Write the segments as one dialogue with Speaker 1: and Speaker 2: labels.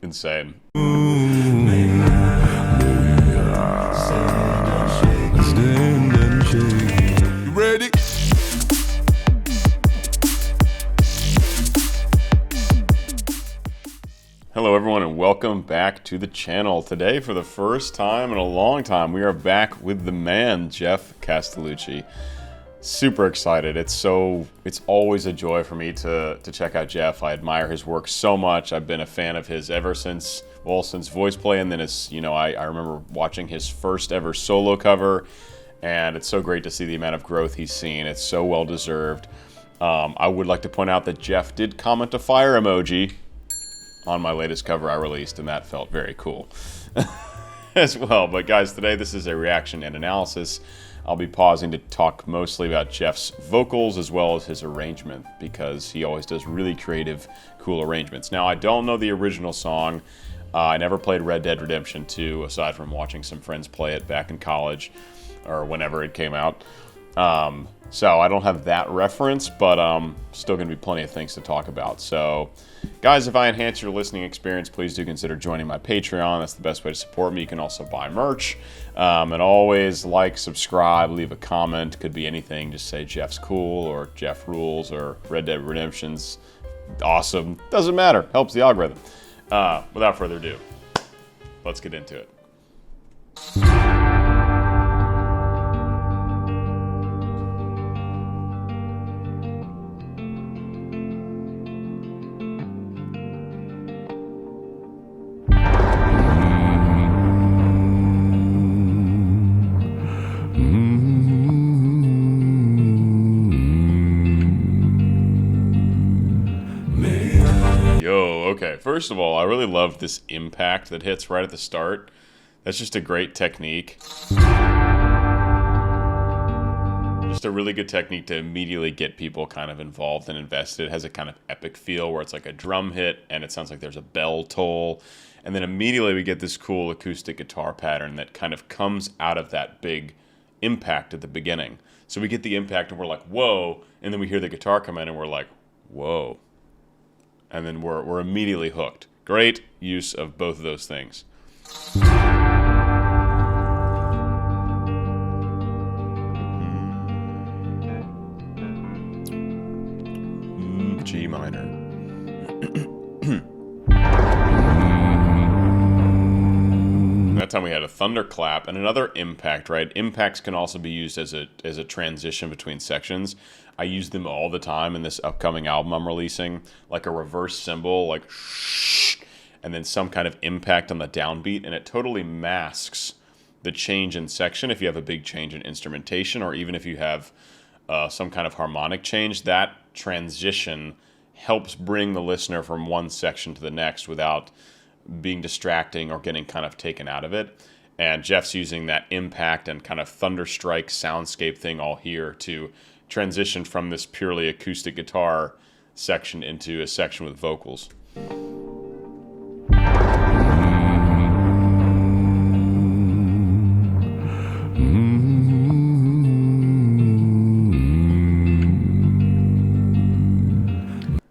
Speaker 1: insane.
Speaker 2: You ready?
Speaker 1: Hello everyone and welcome back to the channel. Today, for the first time in a long time, we are back with the man, Geoff Castellucci. Super excited. It's always a joy for me to check out Geoff. I admire his work so much. I've been a fan of his ever since voice play, and then I remember watching his first ever solo cover, and it's so great to see the amount of growth he's seen. It's so well deserved. I would like to point out that Geoff did comment a fire emoji on my latest cover I released, and that felt very cool as well. But guys, today this is a reaction and analysis. I'll be pausing to talk mostly about Geoff's vocals as well as his arrangement, because he always does really creative, cool arrangements. Now, I don't know the original song. I never played Red Dead Redemption 2, aside from watching some friends play it back in college, or whenever it came out. So I don't have that reference, but still going to be plenty of things to talk about. So guys, if I enhance your listening experience, please do consider joining my Patreon. That's the best way to support me. You can also buy merch. And always like, subscribe, leave a comment. Could be anything. Just say Geoff's cool, or Geoff rules, or Red Dead Redemption's awesome. Doesn't matter. Helps the algorithm. Without further ado, let's get into it. Okay, first of all, I really love this impact that hits right at the start. That's just a great technique. Just a really good technique to immediately get people kind of involved and invested. It has a kind of epic feel where it's like a drum hit and it sounds like there's a bell toll. And then immediately we get this cool acoustic guitar pattern that kind of comes out of that big impact at the beginning. So we get the impact and we're like, whoa, and then we hear the guitar come in and we're like, whoa. And then we're immediately hooked. Great use of both of those things. G minor. That time we had a thunderclap and another impact, right? Impacts can also be used as a transition between sections. I use them all the time in this upcoming album I'm releasing, like a reverse cymbal, like shh, and then some kind of impact on the downbeat, and it totally masks the change in section. If you have a big change in instrumentation, or even if you have some kind of harmonic change, that transition helps bring the listener from one section to the next without being distracting or getting kind of taken out of it. And Geoff's using that impact and kind of thunderstrike soundscape thing all here to transition from this purely acoustic guitar section into a section with vocals.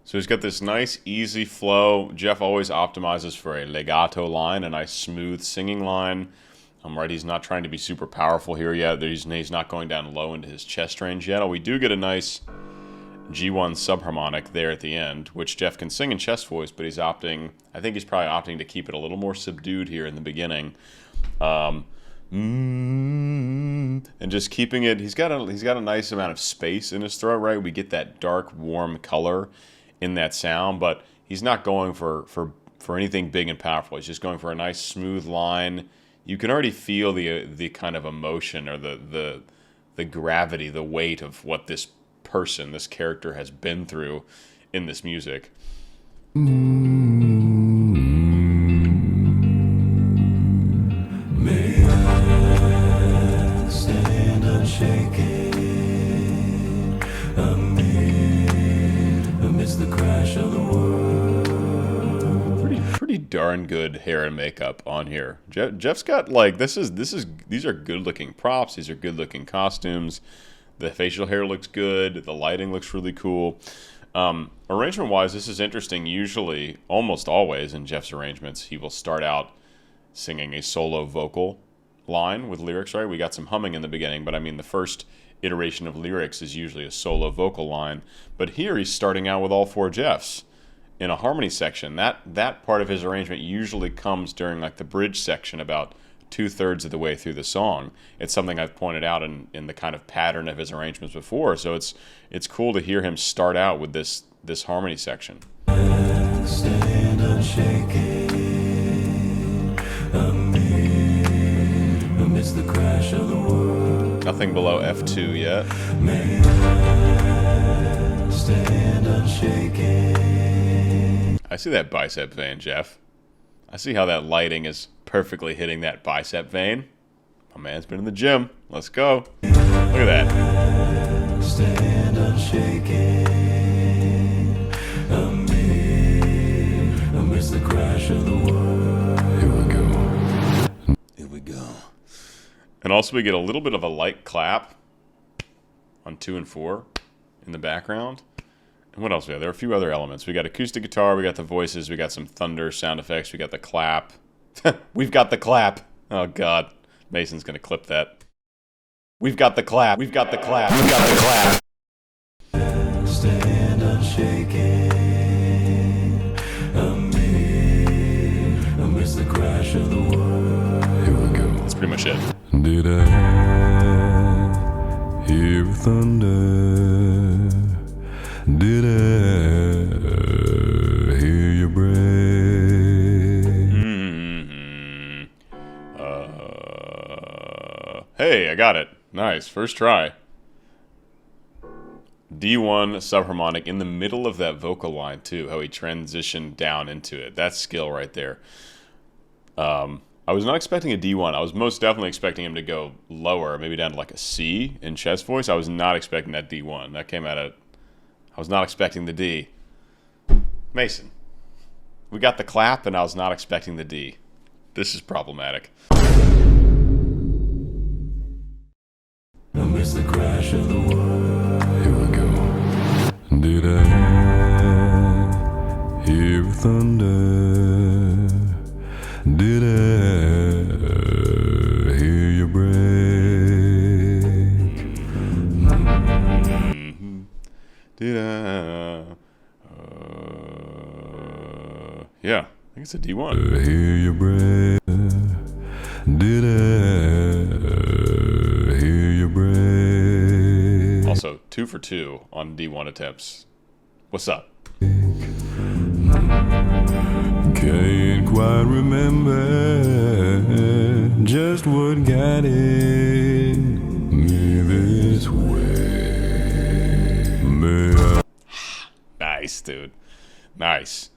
Speaker 1: So he's got this nice, easy flow. Geoff always optimizes for a legato line, a nice, smooth singing line. Right, he's not trying to be super powerful here yet. He's not going down low into his chest range yet. We do get a nice G1 subharmonic there at the end, which Geoff can sing in chest voice, but I think he's probably opting to keep it a little more subdued here in the beginning. And just keeping it, he's got a nice amount of space in his throat, right? We get that dark, warm color in that sound, but he's not going for anything big and powerful. He's just going for a nice smooth line. You can already feel the kind of emotion or the gravity, the weight of what this character has been through in this music.
Speaker 2: May I stand unshaken amidst the crash of the world.
Speaker 1: Pretty darn good hair and makeup on here. Geoff's got like these are good looking props. These are good looking costumes. The facial hair looks good. The lighting looks really cool. Arrangement-wise, this is interesting. Usually, almost always in Geoff's arrangements, he will start out singing a solo vocal line with lyrics, right? We got some humming in the beginning, but I mean the first iteration of lyrics is usually a solo vocal line. But here he's starting out with all four Geoffs in a harmony section. That part of his arrangement usually comes during like the bridge section about 2/3 of the way through the song. It's something I've pointed out in the kind of pattern of his arrangements before. So it's cool to hear him start out with this harmony section.
Speaker 2: Stand unshaken amidst the crash of the world.
Speaker 1: Nothing below F2 yet.
Speaker 2: Stand unshaken.
Speaker 1: I see that bicep vein, Geoff. I see how that lighting is perfectly hitting that bicep vein. My man's been in the gym. Let's go. Look at that.
Speaker 2: Stand unshaken amidst the crash of the world. Here we go. Here we go.
Speaker 1: And also we get a little bit of a light clap on 2 and 4 in the background. And what else we have? There are a few other elements. We got acoustic guitar, we got the voices, we got some thunder sound effects, we got the clap. We've got the clap. Oh, God. Mason's going to clip that. We've got the clap. We've got the clap. We've got the clap.
Speaker 2: Stand unshaken amidst the crash of the world. Here we go.
Speaker 1: That's pretty much it.
Speaker 2: Did I hear thunder? Did I hear you break?
Speaker 1: Hey, I got it. Nice. First try. D1 subharmonic in the middle of that vocal line, too. How he transitioned down into it. That's skill right there. I was not expecting a D1. I was most definitely expecting him to go lower, maybe down to like a C in chest voice. I was not expecting that D1. That came out of... I was not expecting the D. Mason. We got the clap, and I was not expecting the D. This is problematic.
Speaker 2: Amidst the crash of the world. Here we go. Did I hear thunder? Did I hear you break?
Speaker 1: Did I... yeah, I think it's a D1.
Speaker 2: Hear you break? Did I hear you break?
Speaker 1: Also, 2 for 2 on D1 attempts. What's up?
Speaker 2: Can't quite remember just what guided me this way. May I...
Speaker 1: Nice, dude. Nice.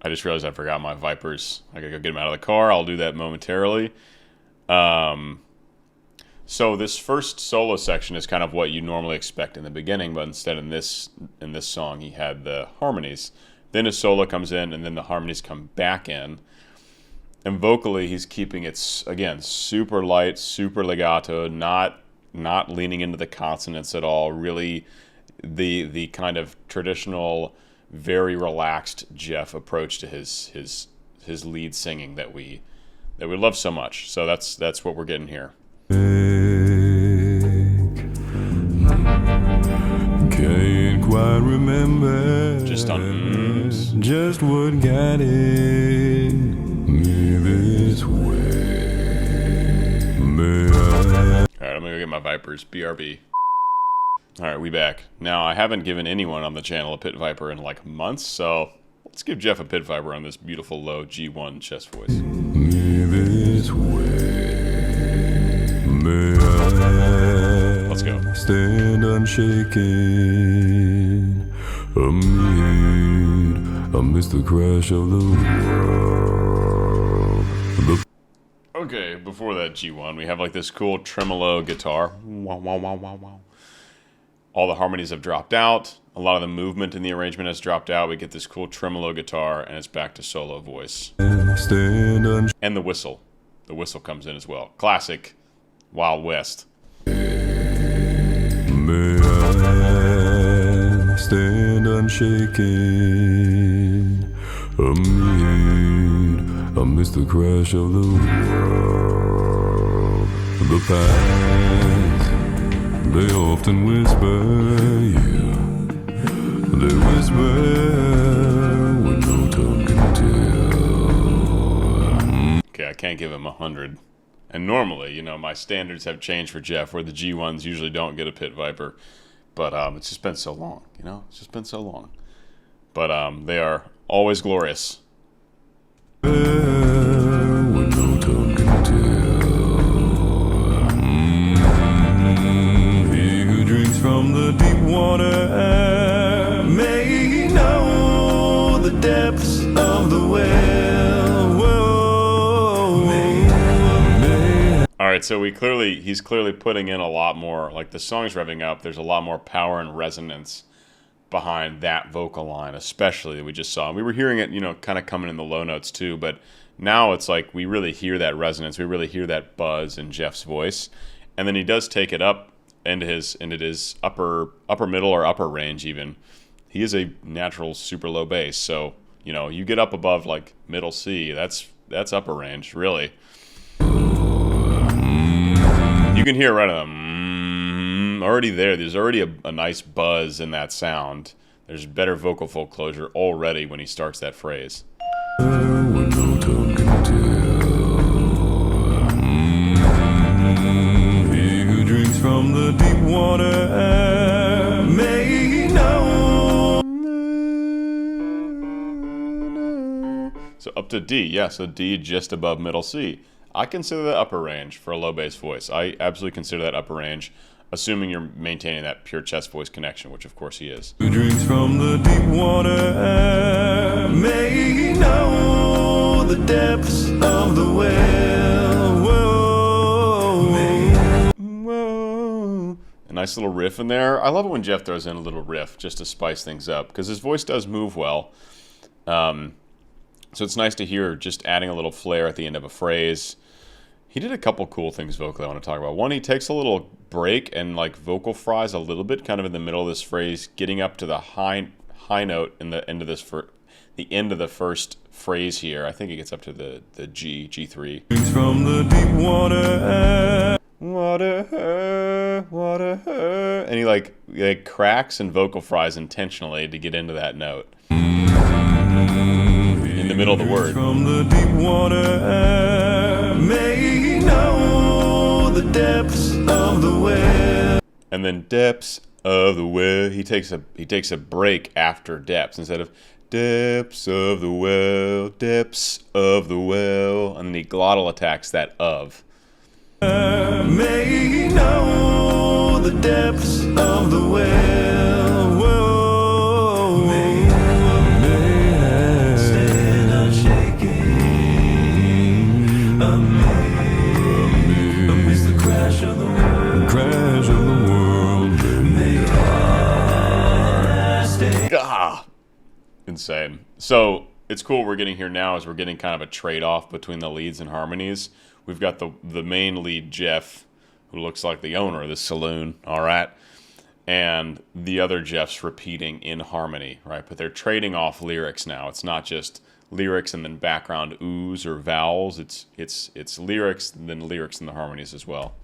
Speaker 1: I just realized I forgot my Vipers. I gotta go get them out of the car. I'll do that momentarily. So this first solo section is kind of what you normally expect in the beginning, but instead in this song he had the harmonies. Then his solo comes in, and then the harmonies come back in. And vocally, he's keeping it, again, super light, super legato, not leaning into the consonants at all. Really, the kind of traditional, very relaxed Geoff approach to his lead singing that we love so much. So that's what we're getting here.
Speaker 2: Can't quite remember
Speaker 1: Just on
Speaker 2: just what guided me this way. May I...
Speaker 1: Alright, I'm gonna go get my Vipers. BRB. Alright, we back. Now, I haven't given anyone on the channel a Pit Viper in like months, so let's give Geoff a Pit Viper on this beautiful low G1 chest voice.
Speaker 2: me this way. May I...
Speaker 1: Let's go.
Speaker 2: Stand unshaken amidst the crash of the world.
Speaker 1: Okay, before that G1, we have like this cool tremolo guitar. Wow, wow, wow, wow, wow. All the harmonies have dropped out. A lot of the movement in the arrangement has dropped out. We get this cool tremolo guitar, and it's back to solo voice.
Speaker 2: Stand unshaken.
Speaker 1: And the whistle. The whistle comes in as well. Classic Wild West.
Speaker 2: May I stand unshaken. Amidst the crash of the world. The past, they often whisper you. They whisper when no tongue can tell.
Speaker 1: Okay, I can't give him 100. And normally, you know, my standards have changed for Geoff, where the G1s usually don't get a pit viper. But it's just been so long, you know? It's just been so long. But they are always glorious.
Speaker 2: When no tongue can tell. He who drinks from the deep water may know the depths of the well.
Speaker 1: All right, so he's clearly putting in a lot more, like the song's revving up, there's a lot more power and resonance behind that vocal line, especially that we just saw. And we were hearing it, you know, kind of coming in the low notes too, but now it's like we really hear that resonance, we really hear that buzz in Geoff's voice. And then he does take it up into his upper middle or upper range even. He is a natural super low bass, so, you know, you get up above like middle C, that's upper range, really. You can hear right on already there. There's already a nice buzz in that sound. There's better vocal fold closure already when he starts that phrase.
Speaker 2: When no tongue can tell. He who drinks from the deep water may know.
Speaker 1: So up to D, yeah, so D just above middle C. I consider that upper range for a low bass voice. I absolutely consider that upper range, assuming you're maintaining that pure chest voice connection, which of course he is.
Speaker 2: Who drinks from the deep water may know the depths of the well.
Speaker 1: Whoa. A nice little riff in there. I love it when Geoff throws in a little riff just to spice things up, because his voice does move well. So it's nice to hear just adding a little flair at the end of a phrase. He did a couple cool things vocally I want to talk about. One, he takes a little break and like vocal fries a little bit, kind of in the middle of this phrase, getting up to the high note in the end of the end of the first phrase here. I think it gets up to the G3.
Speaker 2: From the deep
Speaker 1: water, and he like cracks and vocal fries intentionally to get into that note. In the middle of the word.
Speaker 2: From the deep water may know the depths of the well.
Speaker 1: And then depths of the well. He takes a break after depths instead of depths of the well, depths of the well, and then he glottal attacks that of.
Speaker 2: May know the depths of the well. Stand unshaken amidst the crash of the world.
Speaker 1: Insane. So it's cool we're getting here now as we're getting kind of a trade-off between the leads and harmonies. We've got the main lead, Geoff, who looks like the owner of the saloon, all right? And the other Geoffs repeating in harmony, right? But they're trading off lyrics now. It's not just lyrics and then background oohs or vowels. It's lyrics and then lyrics in the harmonies as well.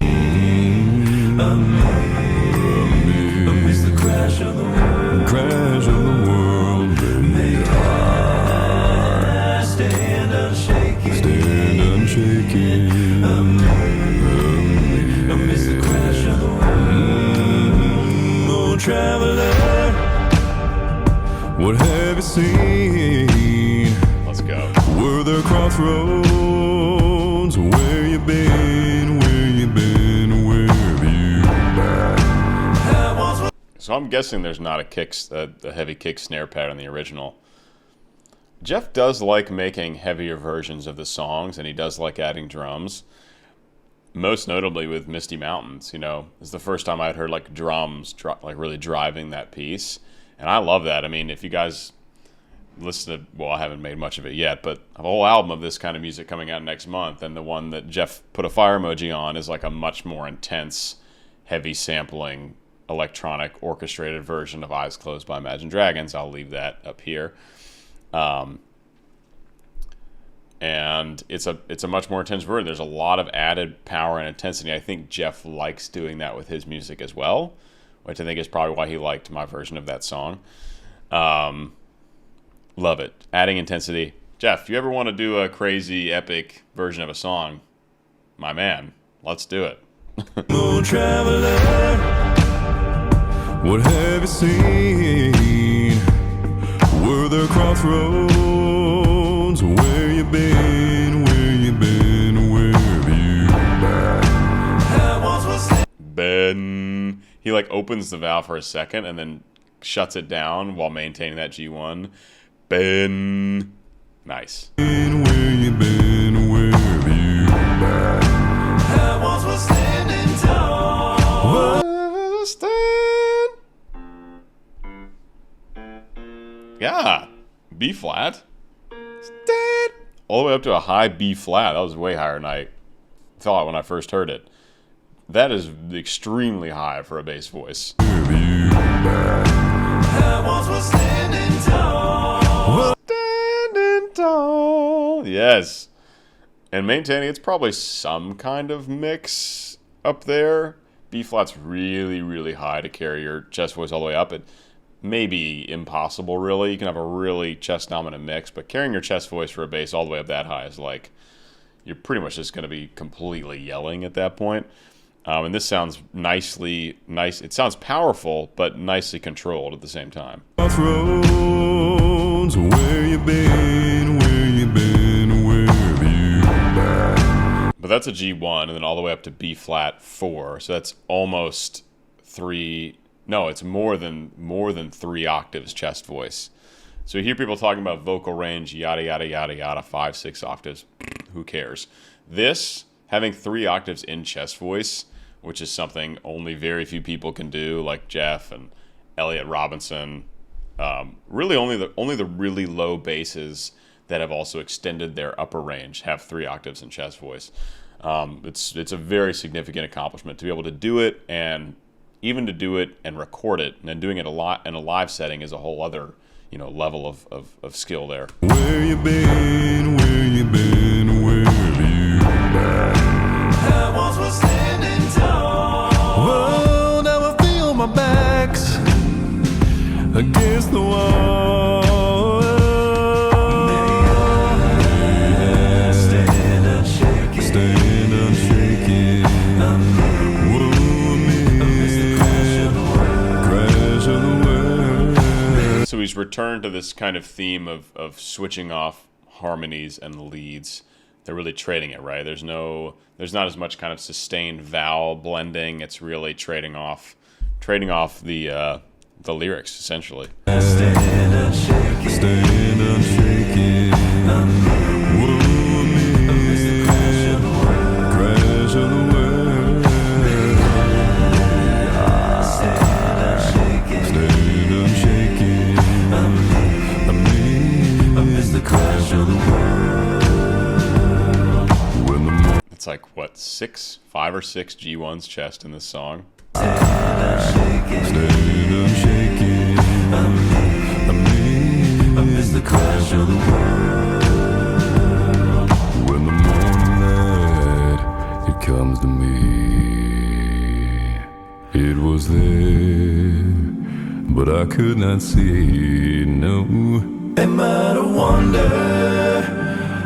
Speaker 2: Amidst the crash of the world, may I stand unshaken. Amidst the crash of the world. Oh, traveler, what have you seen?
Speaker 1: Let's go.
Speaker 2: Were there crossroads? Where you been? Where you been? Where have you been?
Speaker 1: So I'm guessing there's not a heavy kick snare pad on the original. Geoff does like making heavier versions of the songs, and he does like adding drums. Most notably with Misty Mountains, you know, it's the first time I'd heard like drums like really driving that piece, and I love that. I mean, if you guys listen to, well, I haven't made much of it yet, but a whole album of this kind of music coming out next month, and the one that Geoff put a fire emoji on is like a much more intense, heavy sampling electronic orchestrated version of Eyes Closed by Imagine Dragons. I'll leave that up here. And it's a much more intense version. There's a lot of added power and intensity. I think Geoff likes doing that with his music as well, which I think is probably why he liked my version of that song. Love it. Adding intensity. Geoff, if you ever want to do a crazy, epic version of a song, my man, let's do it.
Speaker 2: Oh, traveler, what have you seen? Were there crossroads? Where you been? Where you been? Where have you
Speaker 1: been? He like opens the valve for a second and then shuts it down while maintaining that G1. Ben. Nice.
Speaker 2: Where you been? Where have you been? I was standing tall.
Speaker 1: Yeah. B flat. Stand. All the way up to a high B flat. That was way higher than I thought when I first heard it. That is extremely high for a bass voice.
Speaker 2: I was standing tall.
Speaker 1: Standing tall. Yes. And maintaining, it's probably some kind of mix up there. B flat's really, really high to carry your chest voice all the way up. It may be impossible, really. You can have a really chest dominant mix, but carrying your chest voice for a bass all the way up that high is like, you're pretty much just going to be completely yelling at that point. And this sounds nice. It sounds powerful, but nicely controlled at the same time.
Speaker 2: Crossroads, where you been? Where you been? Where have you been?
Speaker 1: But that's a G1, and then all the way up to B flat 4. So that's almost 3. No, it's more than 3 octaves chest voice. So you hear people talking about vocal range, yada yada yada yada, 5, 6 octaves. Who cares? This having 3 octaves in chest voice, which is something only very few people can do, like Geoff and Elliot Robinson. Really, only the really low basses that have also extended their upper range have 3 octaves in chest voice. It's a very significant accomplishment to be able to do it, and even to do it and record it, and then doing it a lot in a live setting is a whole other level of skill there.
Speaker 2: Where you been? Where you been? Where have you been? I was standing tall. Oh, now I feel my back's against the wall. Stand unshaken. Stand unshaken. Whoa, amidst the crash of the world.
Speaker 1: So he's returned to this kind of theme of switching off harmonies and leads. They're really trading it, right? There's not as much kind of sustained vowel blending. It's really trading off the lyrics, essentially.
Speaker 2: Stand unshaken. Stand unshaken. Whoa, amidst the crash of the world. Crash of the world. Stand unshaken. Stand unshaken. Amidst the crash of the world.
Speaker 1: It's like, what, 5 or 6 G1s chest in this song?
Speaker 2: Stand unshaken. Amidst the crash of the world. When the morning light, it comes to me. It was there, but I could not see, no. Am I to wander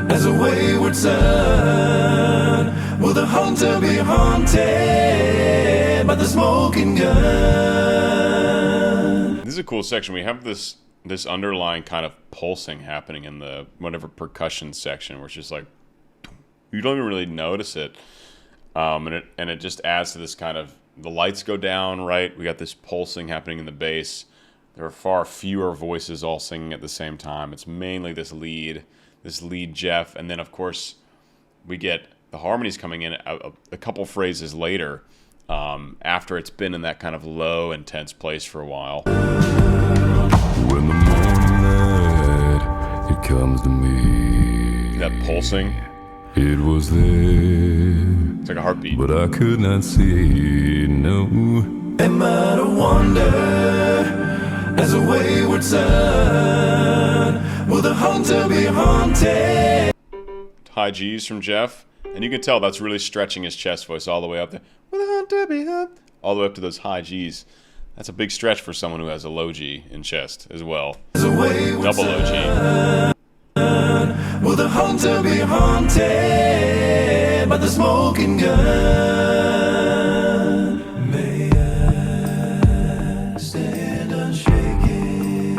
Speaker 2: as a wayward son? Will the hunter be haunted by the smoking gun?
Speaker 1: This is a cool section. We have this underlying kind of pulsing happening in the whatever percussion section, where it's just like, you don't even really notice it. And it just adds to this kind of, the lights go down, right? We got this pulsing happening in the bass. There are far fewer voices all singing at the same time. It's mainly this lead Geoff, and then of course we get the harmonies coming in a couple phrases later, after it's been in that kind of low, intense place for a while.
Speaker 2: When the morning light, it comes to me.
Speaker 1: That pulsing.
Speaker 2: It was there.
Speaker 1: It's like a heartbeat.
Speaker 2: But I could not see, no. Am I to wander as a wayward son? Will the hunter be haunted?
Speaker 1: High G's from Geoff, and you can tell that's really stretching his chest voice all the way up there. Will the hunter be haunted? All the way up to those high G's. That's a big stretch for someone who has a low G in chest as well. Double low G.
Speaker 2: Will the hunter be haunted by the smoking gun? May I stand unshaken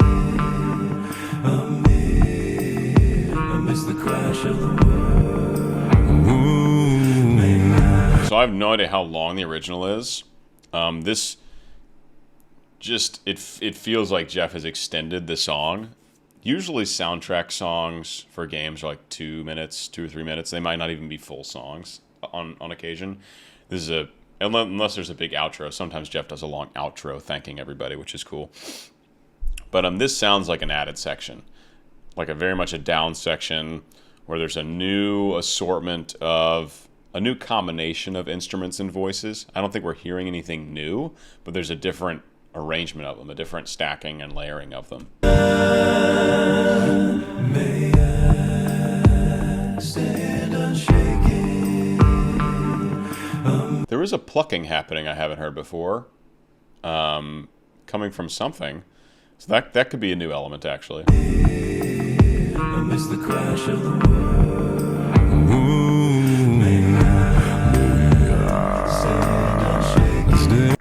Speaker 2: amidst the crash of the world?
Speaker 1: So I have no idea how long the original is. This just it feels like Geoff has extended the song. Usually soundtrack songs for games are like 2 minutes, 2 or 3 minutes. They might not even be full songs on occasion. This is unless there's a big outro. Sometimes Geoff does a long outro thanking everybody, which is cool. But this sounds like an added section, like very much a down section where there's a new assortment of a new combination of instruments and voices. I don't think we're hearing anything new, but there's a different arrangement of them, a different stacking and layering of them.
Speaker 2: May I stand unshaken.
Speaker 1: There is a plucking happening I haven't heard before, coming from something. So that could be a new element, actually.
Speaker 2: Amidst the crash of the world. May I stand unshaken.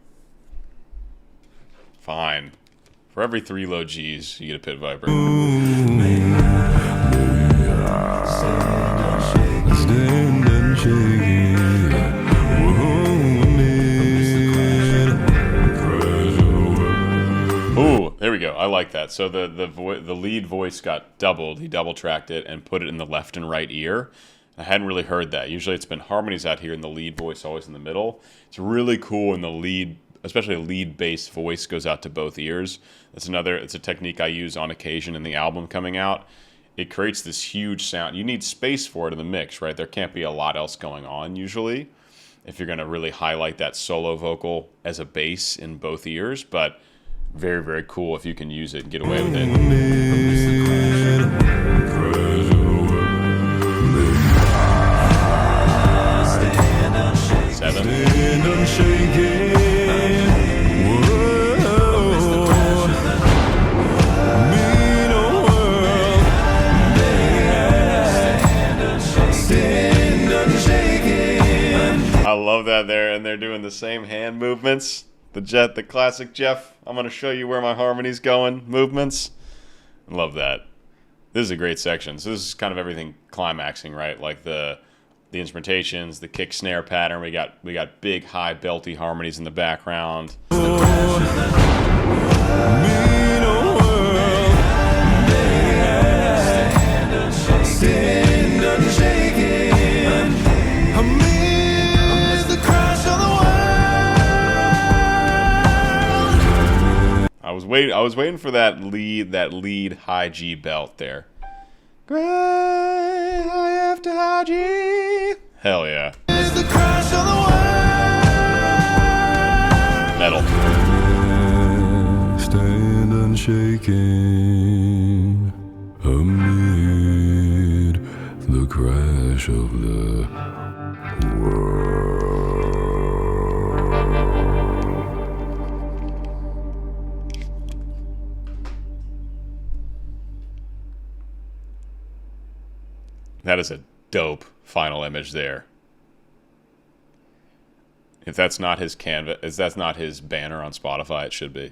Speaker 1: Fine. For every 3 low G's, you get a pit viper. Ooh, there we go. I like that. So the lead voice got doubled. He double tracked it and put it in the left and right ear. I hadn't really heard that. Usually it's been harmonies out here and the lead voice always in the middle. It's really cool in the lead, especially a lead bass voice goes out to both ears. It's a technique I use on occasion in the album coming out. It creates this huge sound. You need space for it in the mix, right? There can't be a lot else going on usually if you're going to really highlight that solo vocal as a bass in both ears, but very, very cool if you can use it and get away with it. 7. I love that they're doing the same hand movements. The classic Geoff, I'm going to show you where my harmony's going movements. I love that. This is a great section. So this is kind of everything climaxing, right? Like the instrumentations, the kick snare pattern. We got big high belty harmonies in the background. I was waiting for that lead high G belt there. Great high F to high G. Hell yeah. Metal.
Speaker 2: Stand unshaken amid the crash of the world.
Speaker 1: That is a dope final image there. If that's not his that's not his banner on Spotify, it should be.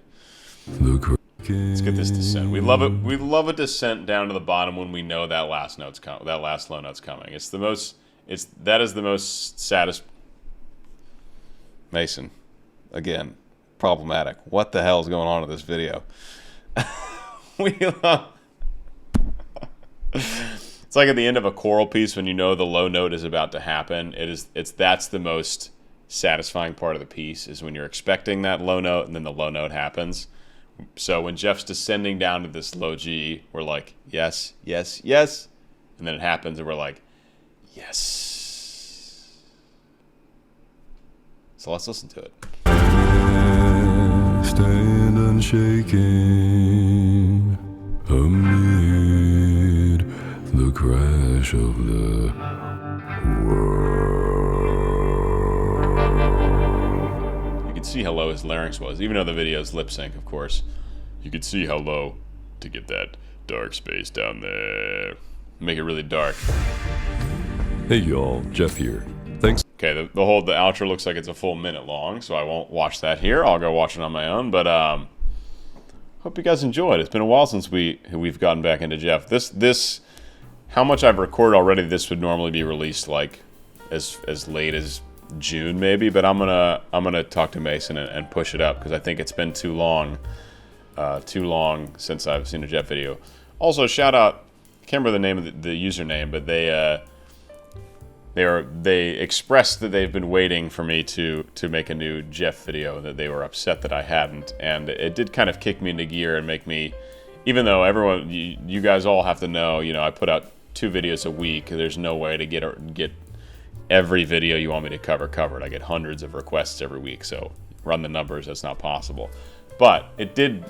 Speaker 1: Let's get this descent. We love it. We love a descent down to the bottom when we know that last note's coming. That last low note's coming. That is the most saddest. Mason, again, problematic. What the hell is going on in this video? We love. It's like at the end of a choral piece when you know the low note is about to happen. That's the most satisfying part of the piece is when you're expecting that low note and then the low note happens. So when Geoff's descending down to this low G, we're like, yes, yes, yes. And then it happens and we're like, yes. So let's listen to it.
Speaker 2: stand unshaken amid the crash of the world.
Speaker 1: You could see how low his larynx was, even though the video is lip sync, of course. You could see how low to get that dark space down there. Make it really dark.
Speaker 2: Hey y'all, Geoff here. Thanks.
Speaker 1: Okay, the outro looks like it's a full minute long, so I won't watch that here. I'll go watch it on my own, but hope you guys enjoyed. It's been a while since we've gotten back into Geoff. This how much I've recorded already, this would normally be released like as late as June maybe, but I'm gonna talk to Mason and push it up because I think it's been too long since I've seen a Geoff video. Also, shout out, I can't remember the name of the username, but they expressed that they've been waiting for me to make a new Geoff video, that they were upset that I hadn't, and it did kind of kick me into gear and make me, even though everyone, you guys all have to know, I put out 2 videos a week. There's no way to get every video you want me to covered. I get hundreds of requests every week, so run the numbers, that's not possible. But it did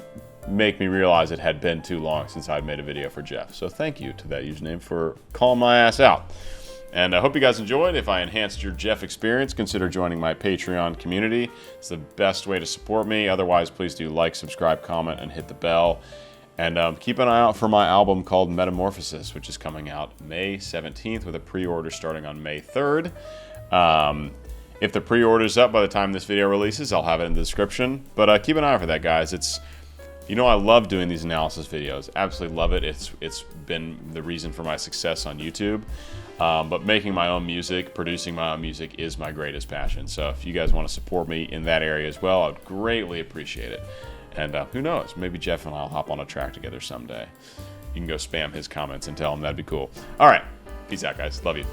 Speaker 1: make me realize it had been too long since I'd made a video for Geoff. So thank you to that username for calling my ass out. And I hope you guys enjoyed. If I enhanced your Geoff experience, consider joining my Patreon community. It's the best way to support me. Otherwise, please do like, subscribe, comment, and hit the bell. And keep an eye out for my album called Metamorphosis, which is coming out May 17th with a pre-order starting on May 3rd. If the pre-order's up by the time this video releases, I'll have it in the description. But keep an eye out for that, guys. I love doing these analysis videos. Absolutely love it. It's been the reason for my success on YouTube. But making my own music, producing my own music is my greatest passion. So if you guys want to support me in that area as well, I'd greatly appreciate it. And who knows, maybe Geoff and I'll hop on a track together someday. You can go spam his comments and tell him that'd be cool. All right, peace out, guys. Love you.